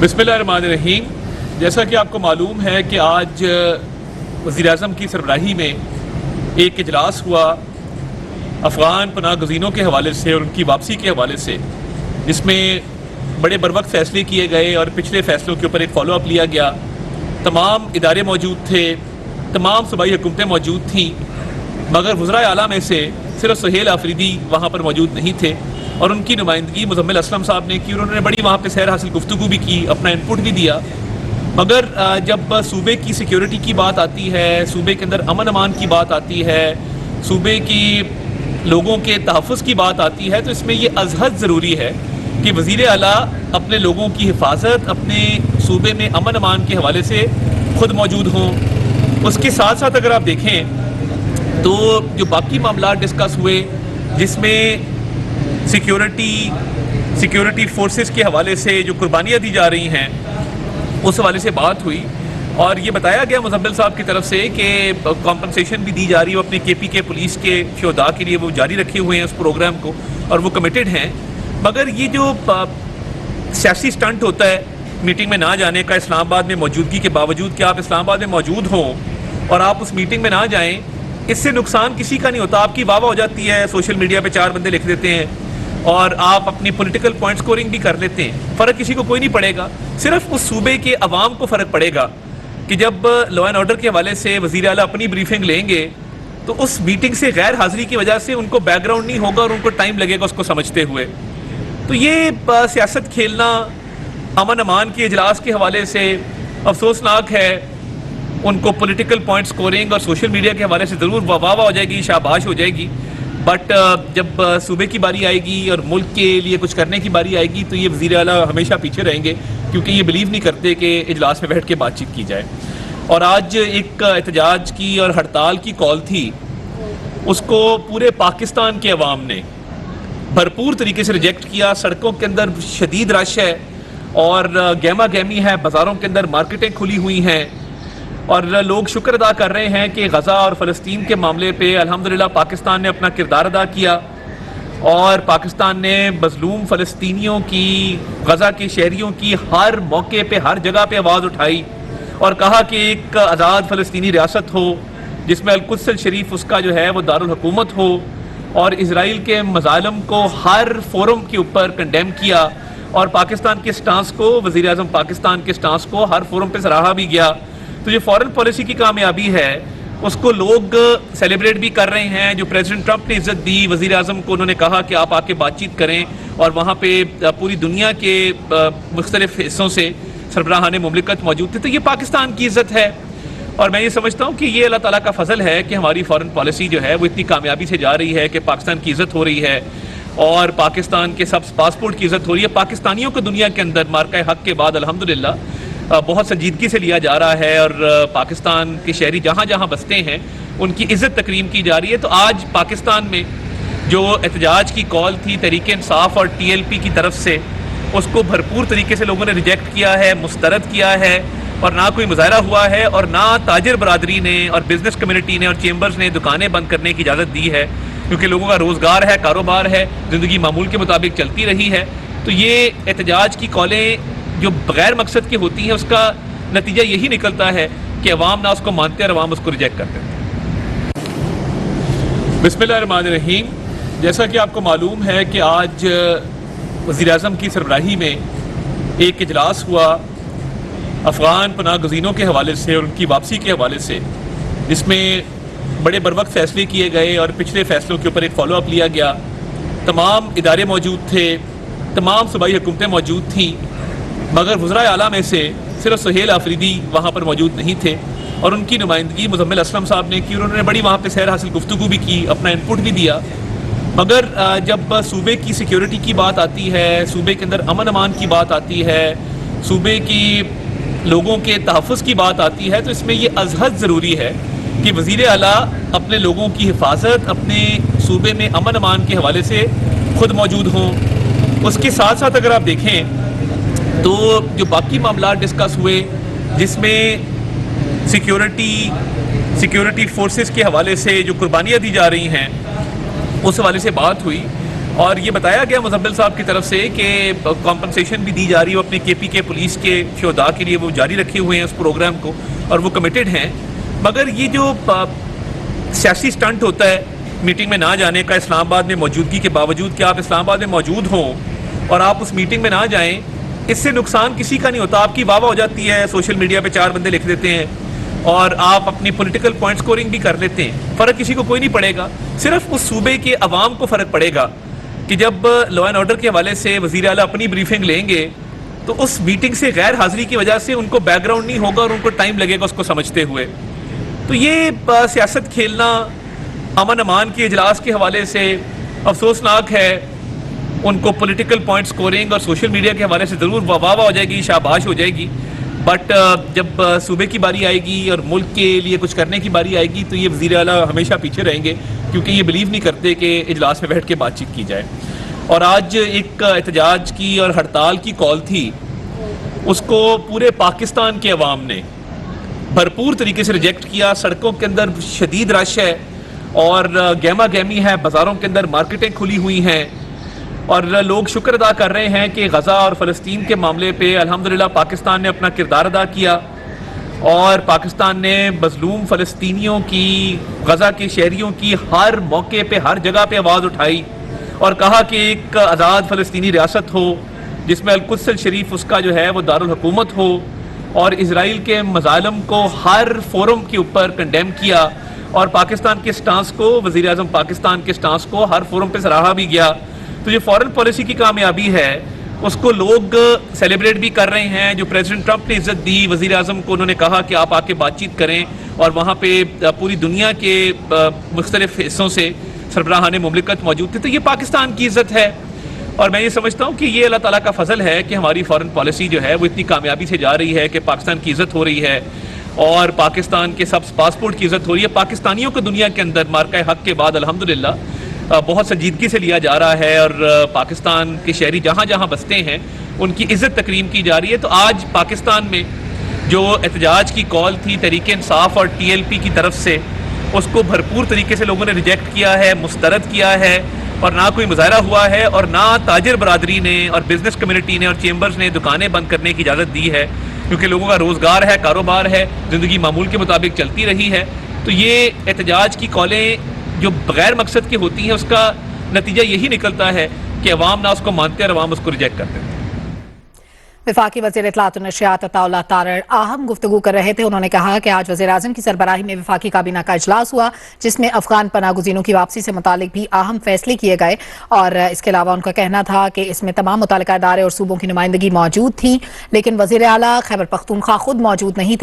बिस्मिल्लाहिर्रहमानिर्रहीम। जैसा कि आपको मालूम है कि आज वज़ीर-ए-आज़म की सरबराही में एक इजलास हुआ अफ़गान पनाह गज़ीनों के हवाले से और उनकी वापसी के हवाले से, जिसमें बड़े बरवक्त फ़ैसले किए गए और पिछले फ़ैसलों के ऊपर एक फ़ॉलो अप लिया गया। तमाम इदारे मौजूद थे, तमाम सूबाई हुकूमतें मौजूद थीं, मगर वज़राए आला में से सिर्फ सुहेल आफरीदी वहाँ पर मौजूद नहीं थे और उनकी नुमाइंदगी मुज़म्मिल असलम साहब ने की। उन्होंने बड़ी वहाँ पे सैर हासिल गुफ्तगू भी की, अपना इनपुट भी दिया। मगर जब सूबे की सिक्योरिटी की बात आती है, सूबे के अंदर अमन अमान की बात आती है, सूबे की लोगों के तहफ़्फ़ुज़ की बात आती है, तो इसमें ये अज़हद ज़रूरी है कि वज़ीर आला अपने लोगों की हिफाजत, अपने सूबे में अमन अमान के हवाले से ख़ुद मौजूद हों। उसके साथ साथ अगर आप देखें तो जो बाकी मामला डिस्कस हुए, जिसमें सिक्योरिटी फोर्सेस के हवाले से जो कुर्बानियाँ दी जा रही हैं, उस हवाले से बात हुई और ये बताया गया मुज़म्मिल साहब की तरफ से कि कॉम्पनसेशन भी दी जा रही है। वो अपनी KP के पुलिस के शोहदा के लिए वो जारी रखे हुए हैं उस प्रोग्राम को और वो कमिटेड हैं। मगर ये जो सियासी स्टंट होता है मीटिंग में ना जाने का, इस्लामाबाद में मौजूदगी के बावजूद कि आप इस्लामाबाद में मौजूद हों और आप उस मीटिंग में ना जाएँ, इससे नुकसान किसी का नहीं होता। आपकी वाह हो जाती है, सोशल मीडिया पे 4 बंदे लिख देते हैं और आप अपनी पॉलिटिकल पॉइंट स्कोरिंग भी कर लेते हैं। फ़र्क किसी को कोई नहीं पड़ेगा, सिर्फ उस सूबे के अवाम को फ़र्क पड़ेगा कि जब लॉ एंड ऑर्डर के हवाले से वज़ीर आला अपनी ब्रीफिंग लेंगे तो उस मीटिंग से गैर हाज़िरी की वजह से उनको बैकग्राउंड नहीं होगा और उनको टाइम लगेगा उसको समझते हुए। तो ये सियासत खेलना अमन अमान के इजलास के हवाले से अफसोसनाक है। उनको पॉलिटिकल पॉइंट स्कोरिंग और सोशल मीडिया के हवाले से ज़रूर वाह हो जाएगी, शाबाश हो जाएगी, बट जब सूबे की बारी आएगी और मुल्क के लिए कुछ करने की बारी आएगी तो ये वज़ीर आला हमेशा पीछे रहेंगे, क्योंकि ये बिलीव नहीं करते कि इजलास में बैठ के बातचीत की जाए। और आज एक एहतजाज की और हड़ताल की कॉल थी, उसको पूरे पाकिस्तान के अवाम ने भरपूर तरीके से रिजेक्ट किया। सड़कों के अंदर शदीद रश है और गहमा गहमी है, बाज़ारों के अंदर मार्केटें खुली हुई हैं और लोग शुक्र अदा कर रहे हैं कि गज़ा और फ़लस्तीन के मामले पे अल्हम्दुलिल्लाह पाकिस्तान ने अपना किरदार अदा किया और पाकिस्तान ने मज़लूम फ़लस्तीनियों की, गज़ा के शहरियों की हर मौके पे, हर जगह पे आवाज़ उठाई और कहा कि एक आज़ाद फ़लस्तीनी रियासत हो जिसमें अल-कुद्स शरीफ उसका जो है वो दारुल हुकूमत हो, और इजराइल के मज़ालिम को हर फोरम के ऊपर कंडेम किया और पाकिस्तान के स्टांस को, वज़ीर आज़म पाकिस्तान के स्टांस को हर फोरम पे सराहा भी गया। तो ये फॉरेन पॉलिसी की कामयाबी है, उसको लोग सेलिब्रेट भी कर रहे हैं। जो प्रेसिडेंट ट्रंप ने इज़्ज़त दी वज़ीर आज़म को, उन्होंने कहा कि आप आके बातचीत करें और वहाँ पे पूरी दुनिया के मुख्तलिफ हिस्सों से सरबराहान मुमलिकत मौजूद थे। तो ये पाकिस्तान की इज़्ज़त है और मैं ये समझता हूँ कि ये अल्लाह ताला का फ़ज़ल है कि हमारी फ़ॉरेन पॉलिसी जो है वो इतनी कामयाबी से जा रही है कि पाकिस्तान की इज़्ज़त हो रही है और पाकिस्तान के सब पासपोर्ट की इज़्ज़त हो रही है। पाकिस्तानियों को दुनिया के अंदर मार्का हक़ के बाद अल्हम्दुलिल्लाह बहुत संजीदगी से लिया जा रहा है और पाकिस्तान के शहरी जहाँ जहाँ बसते हैं उनकी इज़्ज़त तकरीम की जा रही है। तो आज पाकिस्तान में जो एहतजाज की कॉल थी तहरीक इंसाफ और TLP की तरफ से, उसको भरपूर तरीके से लोगों ने रिजेक्ट किया है, मुस्तरद किया है और ना कोई मुजाहरा हुआ है और ना ताजिर बरादरी ने और बिज़नेस कम्युनिटी ने और चेम्बर्स ने दुकानें बंद करने की इजाज़त दी है, क्योंकि लोगों का रोज़गार है, कारोबार है, ज़िंदगी मामूल के मुताबिक चलती रही है। तो ये एहतजाज की कॉलें जो बग़ैर मकसद की होती हैं, उसका नतीजा यही निकलता है कि अवाम ना उसको मानते और अवाम उसको रिजेक्ट करते हैं। बिस्मिल्लाहिर्रहमानिर्रहीम। जैसा कि आपको मालूम है कि आज वज़ीर-ए-आज़म की सरबराही में एक इजलास हुआ अफ़गान पनाह गज़ीनों के हवाले से और उनकी वापसी के हवाले से, जिसमें बड़े बरवक्त फ़ैसले किए गए और पिछले फ़ैसलों के ऊपर एक फ़ॉलो अप लिया गया। तमाम इदारे मौजूद थे, तमाम सूबाई हुकूमतें मौजूद थीं, मगर वज़राए आला में से सिर्फ सुहेल आफरीदी वहाँ पर मौजूद नहीं थे और उनकी नुमाइंदगी मुज़म्मिल असलम साहब ने की। उन्होंने बड़ी वहाँ पे सैर हासिल गुफ्तगू भी की, अपना इनपुट भी दिया। मगर जब सूबे की सिक्योरिटी की बात आती है, सूबे के अंदर अमन अमान की बात आती है, सूबे की लोगों के तहफ़्फ़ुज़ की बात आती है, तो इसमें ये अज़हद ज़रूरी है कि वज़ीर आला अपने लोगों की हिफाजत, अपने सूबे में अमन अमान के हवाले से ख़ुद मौजूद हों। उसके साथ साथ अगर आप देखें तो जो बाकी मामला डिस्कस हुए, जिसमें सिक्योरिटी फोर्सेस के हवाले से जो कुर्बानियाँ दी जा रही हैं, उस हवाले से बात हुई और ये बताया गया मुजम्मिल साहब की तरफ से कि कॉम्पनसेशन भी दी जा रही है, वो अपनी KPK पुलिस के शोधा के लिए वो जारी रखे हुए हैं उस प्रोग्राम को और वो कमिटेड हैं। मगर ये जो सियासी स्टंट होता है मीटिंग में ना जाने का, इस्लामाबाद में मौजूदगी के बावजूद कि आप इस्लामाबाद में मौजूद हों और आप उस मीटिंग में ना जाएं, इससे नुकसान किसी का नहीं होता। आपकी वाह हो जाती है, सोशल मीडिया पे 4 बंदे लिख देते हैं और आप अपनी पॉलिटिकल पॉइंट स्कोरिंग भी कर लेते हैं। फ़र्क किसी को कोई नहीं पड़ेगा, सिर्फ उस सूबे के अवाम को फ़र्क पड़ेगा कि जब लॉ एंड ऑर्डर के हवाले से वज़ीर आला अपनी ब्रीफिंग लेंगे तो उस मीटिंग से गैर हाजिरी की वजह से उनको बैकग्राउंड नहीं होगा और उनको टाइम लगेगा उसको समझते हुए। तो ये सियासत खेलना अमन अमान के इजलास के हवाले से अफसोसनाक है। उनको पॉलिटिकल पॉइंट स्कोरिंग और सोशल मीडिया के हवाले से ज़रूर वाह हो जाएगी, शाबाश हो जाएगी, बट जब सूबे की बारी आएगी और मुल्क के लिए कुछ करने की बारी आएगी तो ये वज़ीर आला हमेशा पीछे रहेंगे, क्योंकि ये बिलीव नहीं करते कि इजलास में बैठ के बातचीत की जाए। और आज एक एहतजाज की और हड़ताल की कॉल थी, उसको पूरे पाकिस्तान के अवाम ने भरपूर तरीके से रिजेक्ट किया। सड़कों के अंदर शदीद रश है और गहमा गहमी है, बाज़ारों के अंदर मार्केटें खुली हुई हैं और लोग शुक्र अदा कर रहे हैं कि गज़ा और फ़लस्तीन के मामले पे अल्हम्दुलिल्लाह पाकिस्तान ने अपना किरदार अदा किया और पाकिस्तान ने मज़लूम फ़लस्तीनियों की, गज़ा के शहरियों की हर मौके पे, हर जगह पे आवाज़ उठाई और कहा कि एक आज़ाद फ़लस्तीनी रियासत हो जिसमें अल-कुद्स शरीफ उसका जो है वो दारुल हुकूमत हो, और इजराइल के मज़ालिम को हर फोरम के ऊपर कंडेम किया और पाकिस्तान के स्टांस को, वज़ीर आज़म पाकिस्तान के स्टांस को हर फोरम पे सराहा भी गया। तो ये फॉरेन पॉलिसी की कामयाबी है, उसको लोग सेलिब्रेट भी कर रहे हैं। जो प्रेसिडेंट ट्रंप ने इज्जत दी वज़ीर आज़म को, उन्होंने कहा कि आप आके बातचीत करें और वहाँ पे पूरी दुनिया के मुख्तलिफ हिस्सों से सरबराहान मुमलिकत मौजूद थे। तो ये पाकिस्तान की इज्जत है और मैं ये समझता हूँ कि ये अल्लाह ताला का फजल है कि हमारी फॉरेन पॉलिसी जो है वो इतनी कामयाबी से जा रही है कि पाकिस्तान की इज्जत हो रही है और पाकिस्तान के सब पासपोर्ट की इज्जत हो रही है। पाकिस्तानियों को दुनिया के अंदर मार्का हक के बाद अल्हम्दुलिल्लाह बहुत संजीदगी से लिया जा रहा है और पाकिस्तान के शहरी जहाँ जहाँ बसते हैं उनकी इज्जत तकरीम की जा रही है। तो आज पाकिस्तान में जो एहतजाज की कॉल थी तहरीक इंसाफ और TLP की तरफ से, उसको भरपूर तरीके से लोगों ने रिजेक्ट किया है, मुस्तरद किया है और ना कोई मुजाहरा हुआ है और ना ताजिर बरादरी ने और बिजनेस कम्युनिटी ने और चेंबर्स ने दुकानें बंद करने की इजाज़त दी है, क्योंकि लोगों का रोज़गार है, कारोबार है, ज़िंदगी मामूल के मुताबिक चलती रही है। तो ये एहतजाज की कॉलें जो बगैर मकसद की होती हैं उसका नतीजा यही निकलता है कि अवाम ना उसको मानते हैं और अवाम उसको रिजेक्ट करते हैं। वफाकी वज़ीर इत्तलात और नशरियात अताउल्लाह तारड़ अहम गुफ्तगू कर रहे थे। उन्होंने कहा कि आज वज़ीर आज़म की सरबराही में वफाकी काबीना का इजलास हुआ जिसमें अफगान पनागुज़ीनों की वापसी से मुतालिक भी अहम फैसले किए गए और इसके अलावा उनका कहना था कि इसमें तमाम मुतल्लिका इदारे और सूबों की नुमाइंदगी मौजूद थी, लेकिन वज़ीर आला खैबर पख्तूनख्वा खुद मौजूद नहीं थे।